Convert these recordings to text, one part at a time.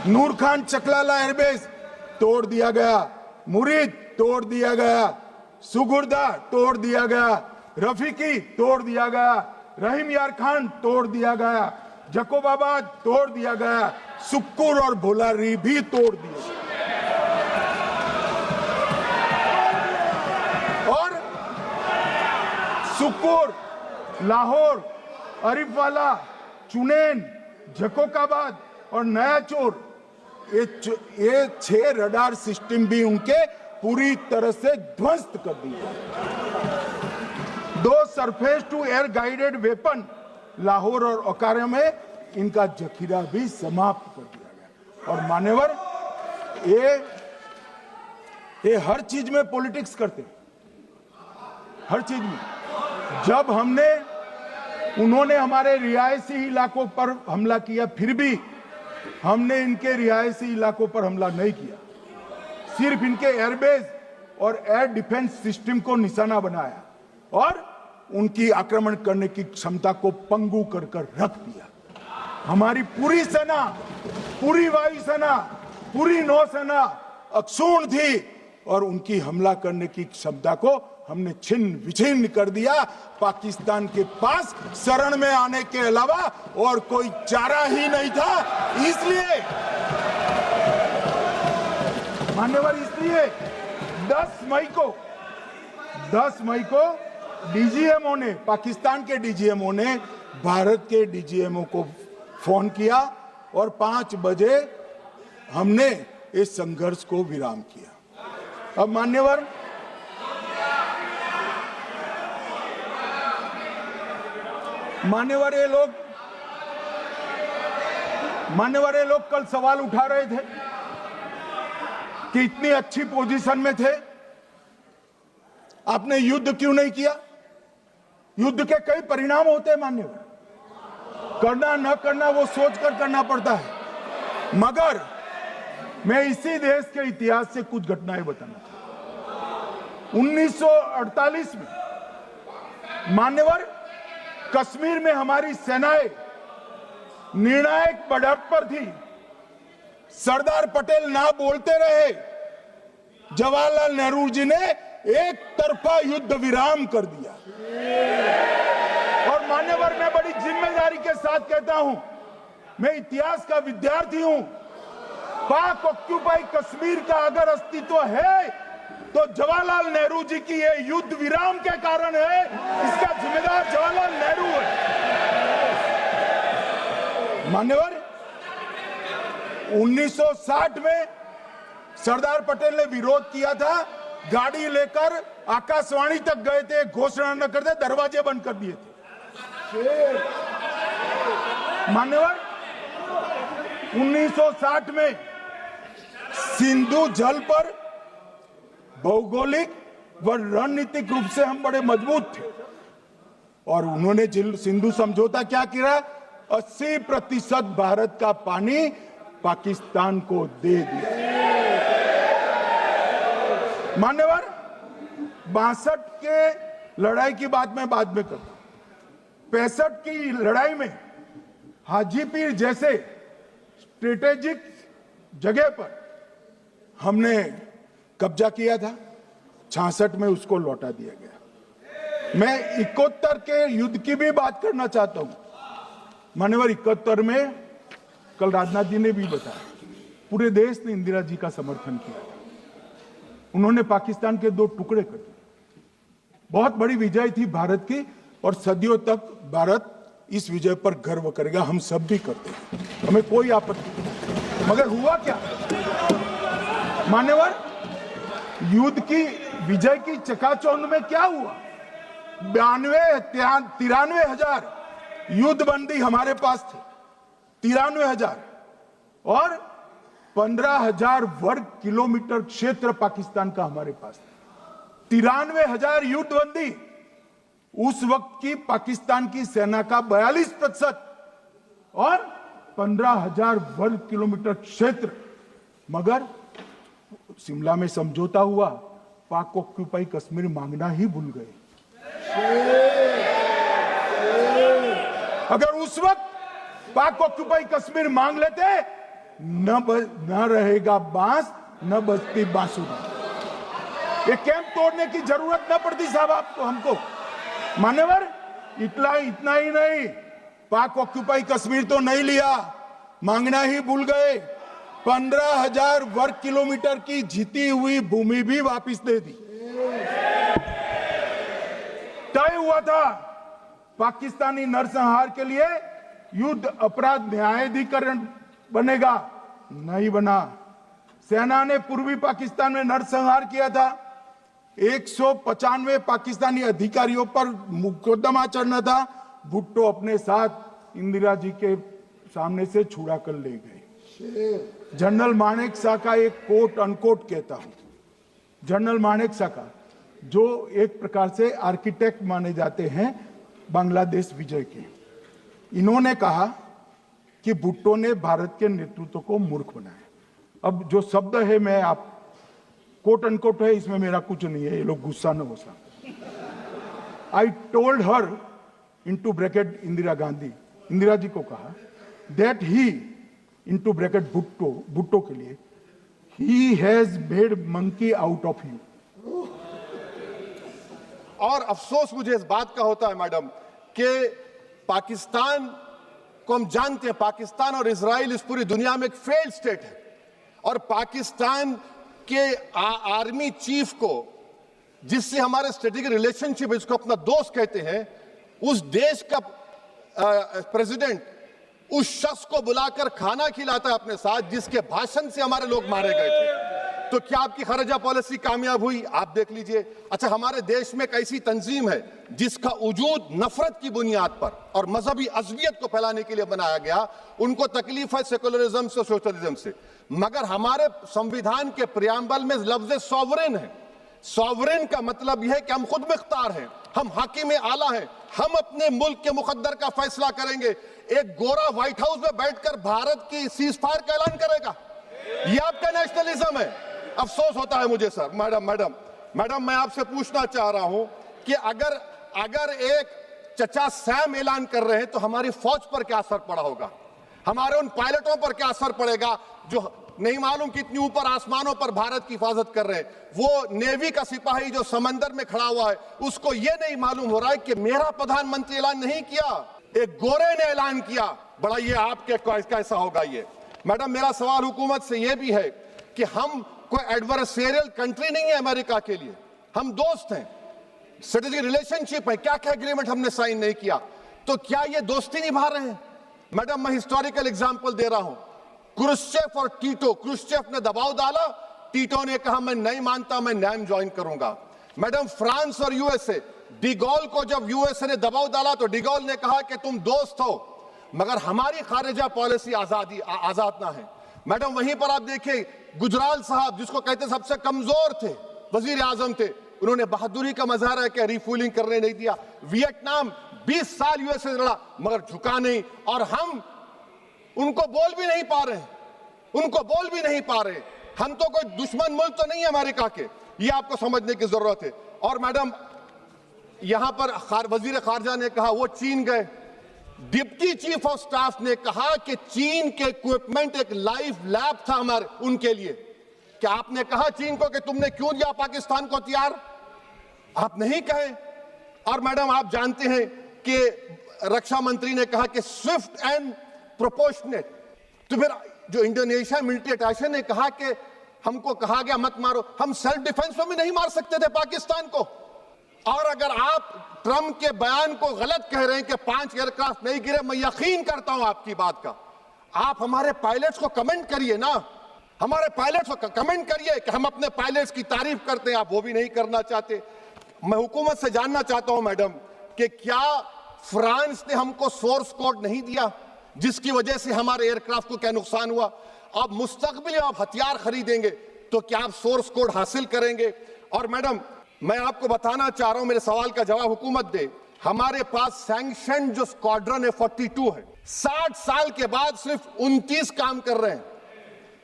नूर Khan Chaklala airbase तोड़ दिया गया, मुरीद तोड़ दिया गया, सुगुर्दा तोड़ दिया गया, रफीकी तोड़ दिया गया, रहीम यार खान तोड़ दिया गया, जकोबाबाद तोड़ दिया गया, सुक्कुर और भोलारी भी तोड़ दिया और सुक्कुर, लाहौर, अरिफवाला, चुनेन, जकोकाबाद और नया चोर, ये 6 रडार सिस्टम भी उनके पूरी तरह से ध्वस्त कर दिए। 2 surface to air guided weapon Lahore और ओकारा में इनका जखीरा भी समाप्त कर दिया गया। और मान्यवर, ये हर चीज में पॉलिटिक्स करते, हर चीज में। जब उन्होंने हमारे रिहायशी इलाकों पर हमला किया, फिर भी हमने इनके रिहायशी इलाकों पर हमला नहीं किया, सिर्फ इनके एयरबेस और एयर डिफेंस सिस्टम को निशाना बनाया और उनकी आक्रमण करने की क्षमता को पंगु कर रख दिया। हमारी पूरी सेना, पूरी वायुसेना, पूरी नौसेना अक्षुण्ण थी और उनकी हमला करने की क्षमता को हमने छिन्न विछिन्न कर दिया। पाकिस्तान के पास शरण में आने के अलावा और कोई चारा ही नहीं था। इसलिए मान्यवर, इसलिए 10 मई को डीजीएमओ ने, पाकिस्तान के डीजीएमओ ने भारत के डीजीएमओ को फोन किया और 5 बजे हमने इस संघर्ष को विराम किया। अब मान्यवर, ये लोग कल सवाल उठा रहे थे कि इतनी अच्छी पोजीशन में थे, आपने युद्ध क्यों नहीं किया? युद्ध के कई परिणाम होते हैं मान्यवर, करना न करना वो सोचकर करना पड़ता है। मगर मैं इसी देश के इतिहास से कुछ घटनाएं बताना चाहता हूं। 1948 में मान्यवर, कश्मीर में हमारी सेनाएं निर्णायक बढ़त पर थी। सरदार पटेल ना बोलते रहे, जवाहरलाल नेहरू जी ने एक तरफा युद्ध विराम कर दिया। और मान्यवर, मैं बड़ी जिम्मेदारी के साथ कहता हूं, मैं इतिहास का विद्यार्थी हूं, पाक ऑक्यूपाई कश्मीर का अगर अस्तित्व है तो जवाहरलाल नेहरू जी की ये युद्ध विराम के कारण है। इसका जिम्मेदार जवाहरलाल नेहरू है। मान्यवर, 1960 में सरदार पटेल ने विरोध किया था, गाड़ी लेकर आकाशवाणी तक गए थे, घोषणा न करते, दरवाजे बंद कर दिए थे। मान्यवर, 1960 में सिंधु जल पर भौगोलिक व रणनीतिक रूप से हम बड़े मजबूत थे और उन्होंने सिंधु समझौता क्या किया? 80% भारत का पानी पाकिस्तान को दे दिया। मान्यवर, 62 के लड़ाई की बात मैं बाद में करता हूं। 65 की लड़ाई में हाजीपीर जैसे स्ट्रेटेजिक जगह पर हमने कब्जा किया था, 66 में उसको लौटा दिया गया। मैं 71 के युद्ध की भी बात करना चाहता हूं। मान्यवर, 71 में कल राजनाथ जी ने भी बताया, पूरे देश ने इंदिरा जी का समर्थन किया था। उन्होंने पाकिस्तान के 2 टुकड़े कर दिए। बहुत बड़ी विजय थी भारत की और सदियों तक भारत इस विजय पर गर्व करेगा। हम सब भी करते हैं, हमें कोई आपत्ति नहीं। मगर हुआ क्या मान्यवर? युद्ध की विजय की चकाचौंध में क्या हुआ? 93 हजार युद्धबंदी हमारे पास थे, 93 हजार, और 15,000 वर्ग किलोमीटर क्षेत्र पाकिस्तान का हमारे पास था। 93 हजार युद्धबंदी उस वक्त की पाकिस्तान की सेना का 42% और 15,000 वर्ग किलोमीटर क्षेत्र। मगर शिमला में समझौता हुआ, पाक ऑक्यूपाई कश्मीर मांगना ही भूल गए। अगर उस वक्त पाक ऑक्यूपाई कश्मीर मांग लेते, न रहेगा बांस न बजती बांसुरी। ये कैंप तोड़ने की जरूरत न पड़ती साहब आपको, हमको। मान्यवर, इतना ही नहीं, पाक ऑक्यूपाई कश्मीर तो नहीं लिया, मांगना ही भूल गए। 15,000 वर्ग किलोमीटर की जीती हुई भूमि भी वापस दे दी। तय हुआ था पाकिस्तानी नरसंहार के लिए युद्ध अपराध न्यायाधिकरण बनेगा, नहीं बना। सेना ने पूर्वी पाकिस्तान में नरसंहार किया था। 195 पाकिस्तानी अधिकारियों पर मुकदमा चढ़ना था। भुट्टो अपने साथ इंदिरा जी के सामने से छुड़ा कर ले गए। जनरल मानेक शॉ का एक कोट अनकोट कहता हूं, जनरल मानेक शॉ का, जो एक प्रकार से आर्किटेक्ट माने जाते हैं बांग्लादेश विजय के, इन्होंने कहा कि भुट्टो ने भारत के नेतृत्व को मूर्ख बनाया। अब जो शब्द है, मैं आप कोट अनकोट है, इसमें मेरा कुछ नहीं है, ये लोग गुस्सा न हो सकते। I told her into bracket Indira Gandhi, Indira ji को कहा that he into bracket Bhutto के लिए, he has made monkey out of you. और अफसोस मुझे इस बात का होता है मैडम कि पाकिस्तान को हम जानते हैं, पाकिस्तान और इजराइल इस पूरी दुनिया में एक फेल्ड स्टेट है, और पाकिस्तान के आर्मी चीफ को, जिससे हमारे स्ट्रेटेजिक रिलेशनशिप है, जिसको अपना दोस्त कहते हैं, उस देश का प्रेसिडेंट उस शख्स को बुलाकर खाना खिलाता है अपने साथ, जिसके भाषण से हमारे लोग मारे गए थे। तो क्या आपकी खारजा पॉलिसी कामयाब हुई? आप देख लीजिए। अच्छा, हमारे देश में एक ऐसी तंजीम है जिसका वजूद नफरत की बुनियाद पर और मजहबी अज़वियत को फैलाने के लिए बनाया गया। उनको तकलीफ है सेकुलरिज्म से, सोशलिज्म से, मगर हमारे संविधान के प्रियम्बल में लफ्ज सॉवरेन है। सॉवरेन का मतलब यह है कि हम खुद मुख्तार हैं, हम हाकिम आला हैं, हम अपने मुल्क के मुकद्दर का फैसला करेंगे। एक गोरा व्हाइट हाउस में बैठकर भारत की सीज फायर का ऐलान करेगा, यह आपका नेशनलिज्म है। अफसोस होता है मुझे सर। मैडम मैं आपसे पूछना चाह रहा हूं कि अगर एक चचा सैम ऐलान कर रहे हैं तो हमारी फौज पर क्या असर पड़ा होगा, हमारे उन पायलटों पर क्या असर पड़ेगा जो नहीं मालूम कितनी ऊपर आसमानों पर भारत की हिफाजत कर रहे हैं। वो नेवी का सिपाही जो समंदर में खड़ा हुआ है, उसको ये नहीं मालूम हो रहा है कि मेरा प्रधानमंत्री ऐलान नहीं किया, एक गोरे ने ऐलान किया। बड़ा ये आपके कैसा होगा ये। मैडम, मेरा सवाल हुकूमत से ये भी है कि हम कोई एडवर्सेरियल कंट्री नहीं है अमेरिका के लिए, हम दोस्त हैं, स्ट्रेटेजिक रिलेशनशिप है। क्या क्या एग्रीमेंट हमने साइन नहीं किया, तो क्या ये दोस्ती निभा रहे हैं? मैडम, मैं हिस्टोरिकल एग्जांपल दे रहा हूं, क्रुश्चेव और टीटो। क्रुश्चेव ने दबाव डाला, टीटो ने कहा मैं नहीं मानता, मैं नैम ज्वाइन करूंगा। मैडम, फ्रांस और यूएसए, डिगोल को जब यूएसए ने दबाव डाला तो डिगोल ने कहा कि तुम दोस्त हो मगर हमारी खारिजा पॉलिसी आजाद ना है। मैडम, वहीं पर आप देखिए गुजराल साहब, जिसको कहते सबसे कमजोर थे, वजीर आजम थे, उन्होंने बहादुरी का मजारा किया, रिफूलिंग करने नहीं दिया। वियतनाम 20 साल यूएसए लड़ा मगर झुका नहीं, और हम उनको बोल भी नहीं पा रहे, हम तो कोई दुश्मन मुल्क तो नहीं है अमेरिका के, ये आपको समझने की जरूरत है। और मैडम, यहां पर वजीर खारजा ने कहा वो चीन गए, डिप्टी चीफ ऑफ स्टाफ ने कहा कि चीन के इक्विपमेंट एक लाइव लैब था हमारे उनके लिए। क्या आपने कहा चीन को कि तुमने क्यों दिया पाकिस्तान को हथियार? आप नहीं कहे। और मैडम, आप जानते हैं कि रक्षा मंत्री ने कहा कि स्विफ्ट एंड प्रोपोर्शनेट। तो फिर जो इंडोनेशिया मिलिट्री अटैचे ने कहा कि हमको कहा गया मत मारो, हम सेल्फ डिफेंस में भी नहीं मार सकते थे पाकिस्तान को। और अगर आप ट्रंप के बयान को गलत कह रहे हैं कि 5 एयरक्राफ्ट नहीं गिरे, मैं यकीन करता हूं आपकी बात का। आप हमारे पायलट्स को कमेंट करिए ना, हमारे पायलट्स को कमेंट करिए कि हम अपने पायलट्स की तारीफ करते हैं, आप वो भी नहीं करना चाहते। मैं हुकूमत से जानना चाहता हूं मैडम कि क्या फ्रांस ने हमको सोर्स कोड नहीं दिया जिसकी वजह से हमारे एयरक्राफ्ट को क्या नुकसान हुआ? अब मुस्तकबिल में आप हथियार खरीदेंगे तो क्या आप सोर्स कोड हासिल करेंगे? और मैडम, मैं आपको बताना चाह रहा हूं, मेरे सवाल का जवाब हुकूमत दे। हमारे पास सैंक्शन जो स्क्वाड्रन है 42 है, 60 साल के बाद सिर्फ 29 काम कर रहे हैं।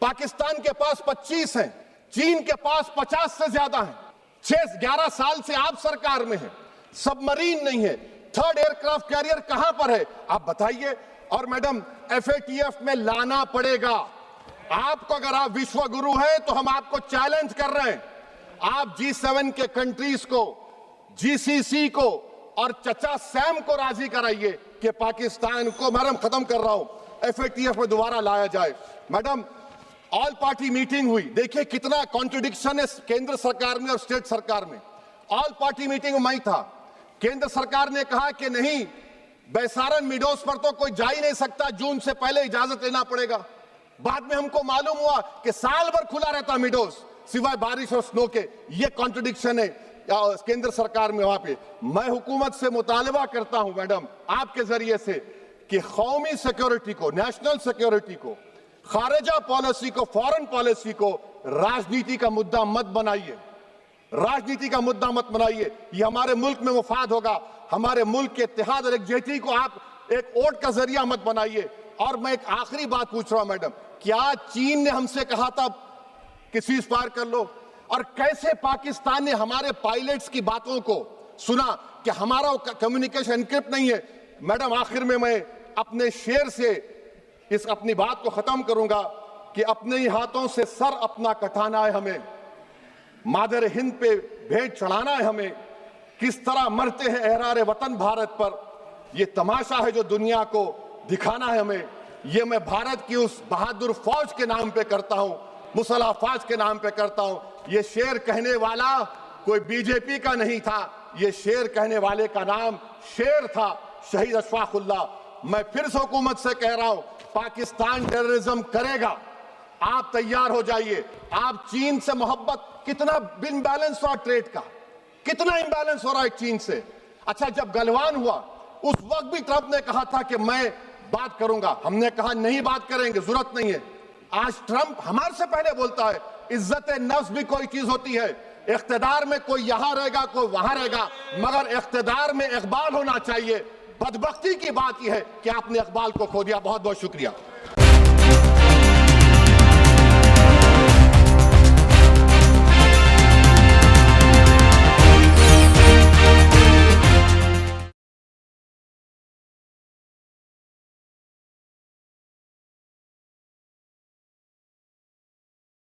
पाकिस्तान के पास 25 हैं, चीन के पास 50 से ज्यादा हैं। 11 साल से आप सरकार में हैं, सबमरीन नहीं है, थर्ड एयरक्राफ्ट कैरियर कहां पर है आप बताइए। और मैडम, FATF में लाना पड़ेगा, आपको, अगर आप विश्व गुरु हैं तो हम आपको चैलेंज कर रहे हैं, आप G7 के कंट्रीज को, GCC को और चचा सैम को राजी कराइए कि पाकिस्तान को, मैडम खत्म कर रहा हूं, FATF में दोबारा लाया जाए। मैडम, ऑल पार्टी मीटिंग हुई, देखिए कितना कॉन्ट्रडिक्शन है केंद्र सरकार में और स्टेट सरकार में। ऑल पार्टी मीटिंग में मैं था, केंद्र सरकार ने कहा कि नहीं, बैसारन मिडोस पर तो कोई जा ही नहीं सकता, जून से पहले इजाजत लेना पड़ेगा। बाद में हमको मालूम हुआ कि साल भर खुला रहता मिडोस सिवाय बारिश और स्नो के। ये कॉन्ट्रडिक्शन है केंद्र सरकार में। वहां पे मैं हुकूमत से मुतालबा करता हूं मैडम आपके जरिए से कि कौमी सिक्योरिटी को, नेशनल सिक्योरिटी को, खारिजा पॉलिसी को, फॉरेन पॉलिसी को राजनीति का मुद्दा मत बनाइए, राजनीति का मुद्दा मत बनाइए। ये हमारे मुल्क में मुफाद होगा, हमारे मुल्क के इत्तेहाद और एकजुटती को आप एक वोट का जरिया मत बनाइए। और मैं एक आखिरी बात पूछ रहा हूं मैडम, क्या चीन ने हमसे कहा था कि सीज फायर कर लो? और कैसे पाकिस्तान ने हमारे पायलट्स की बातों को सुना कि हमारा कम्युनिकेशन एनक्रिप्ट नहीं है? मैडम, आखिर में मैं अपने शेर से इस अपनी बात को खत्म करूंगा कि अपने ही हाथों से सर अपना कटाना है हमें, मादर हिंद पे भेंट चढ़ाना है हमें, किस तरह मरते हैं एहरार वतन भारत पर, ये तमाशा है जो दुनिया को दिखाना है हमें। ये मैं भारत की उस बहादुर फौज के नाम पे करता हूं, मुसल्ह फौज के नाम पे करता हूं। ये शेर कहने वाला कोई बीजेपी का नहीं था, ये शेर कहने वाले का नाम शेर था, शहीद अशफाकुल्लाह। मैं फिर से हुकूमत से कह रहा हूं, पाकिस्तान टेररिज्म करेगा, आप तैयार हो जाइए। आप चीन से मोहब्बत, कितना इम्बैलेंस हुआ ट्रेड का, कितना इम्बैलेंस हो रहा है चीन से। अच्छा, जब गलवान हुआ उस वक्त भी ट्रंप ने कहा था कि मैं बात करूंगा, हमने कहा नहीं बात करेंगे, जरूरत नहीं है। आज ट्रंप हमारे से पहले बोलता है। इज्जत नफ्स भी कोई चीज होती है, इख्तिदार में कोई यहां रहेगा कोई वहां रहेगा, मगर इख्तिदार में इकबाल होना चाहिए। बदबख्ती की बात यह है कि आपने इकबाल को खो दिया। बहुत बहुत शुक्रिया।